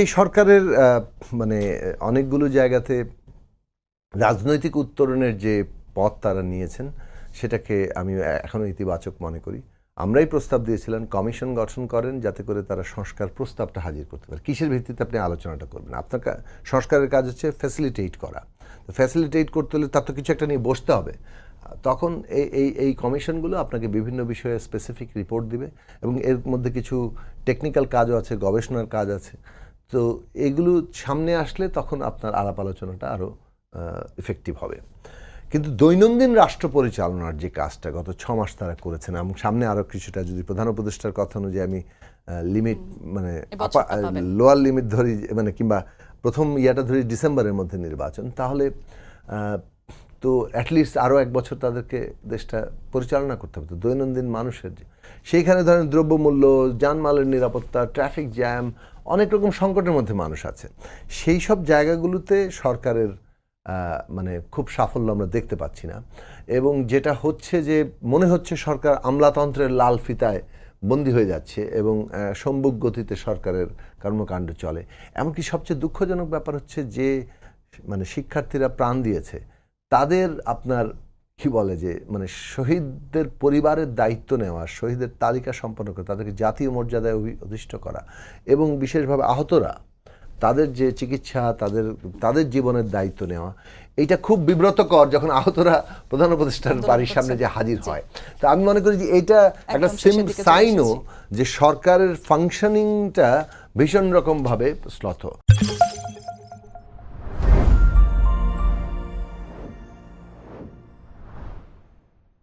এই সরকারের মানে অনেকগুলো জায়গাতে রাজনৈতিক উত্তরণের যে পথ তারা নিয়েছেন সেটাকে আমি এখনো ইতিবাচক মনে করি। আমরাই প্রস্তাব দিয়েছিলাম কমিশন গঠন করেন যাতে করে তারা সংস্কার প্রস্তাবটা হাজির করতে পারে। কিসের ভিত্তিতে আপনি আলোচনাটা করবেন? আপনার সংস্কারের কাজ হচ্ছে ফ্যাসিলিটেট করা। তো ফ্যাসিলিটেট করতে হলে তার তো কিছু একটা নিয়ে বসতে হবে। তখন এই কমিশনগুলো আপনাকে বিভিন্ন বিষয়ে স্পেসিফিক রিপোর্ট দিবে এবং এর মধ্যে কিছু টেকনিক্যাল কাজও আছে, গবেষণার কাজ আছে। তো এগুলো সামনে আসলে তখন আপনার আলাপ আলোচনাটা আরও ইফেক্টিভ হবে। কিন্তু দৈনন্দিন রাষ্ট্র পরিচালনার যে কাজটা গত 6 মাস তারা করেছেন এবং সামনে আরও কিছুটা, যদি প্রধান উপদেষ্টার কথা অনুযায়ী আমি লিমিট মানে লোয়ার লিমিট ধরি, মানে কিংবা প্রথম ইয়াটা ধরি ডিসেম্বরের মধ্যে নির্বাচন, তাহলে তো অ্যাটলিস্ট আরও 1 বছর তাদেরকে দেশটা পরিচালনা করতে হবে। তো দৈনন্দিন মানুষের সেইখানে ধরেন দ্রব্যমূল্য, যানমালের নিরাপত্তা, ট্রাফিক জ্যাম, অনেক রকম সংকটের মধ্যে মানুষ আছে। সেই সব জায়গাগুলোতে সরকারের মানে খুব সাফল্য আমরা দেখতে পাচ্ছি না। এবং যেটা হচ্ছে যে মনে হচ্ছে সরকার আমলাতন্ত্রের লাল ফিতায় বন্দী হয়ে যাচ্ছে এবং সম্মুখ গতিতে সরকারের কর্মকাণ্ড চলে। এমনকি সবচেয়ে দুঃখজনক ব্যাপার হচ্ছে যে মানে শিক্ষার্থীরা প্রাণ দিয়েছে তাদের আপনার কি বলে যে মানে শহীদদের পরিবারের দায়িত্ব নেওয়া, শহীদের তালিকা সম্পন্ন করা, তাদেরকে জাতীয় মর্যাদায় অধিষ্ঠিত করা এবং বিশেষভাবে আহতরা তাদের যে চিকিৎসা, তাদের জীবনের দায়িত্ব নেওয়া, এইটা খুব বিব্রতকর যখন আহতরা প্রধান উপদেষ্টার বাড়ির সামনে যে হাজির হয়। তো আমি মনে করি যে এইটা একটা সাইনও যে সরকারের ফাংশনিংটা ভীষণ রকমভাবে শ্লথ।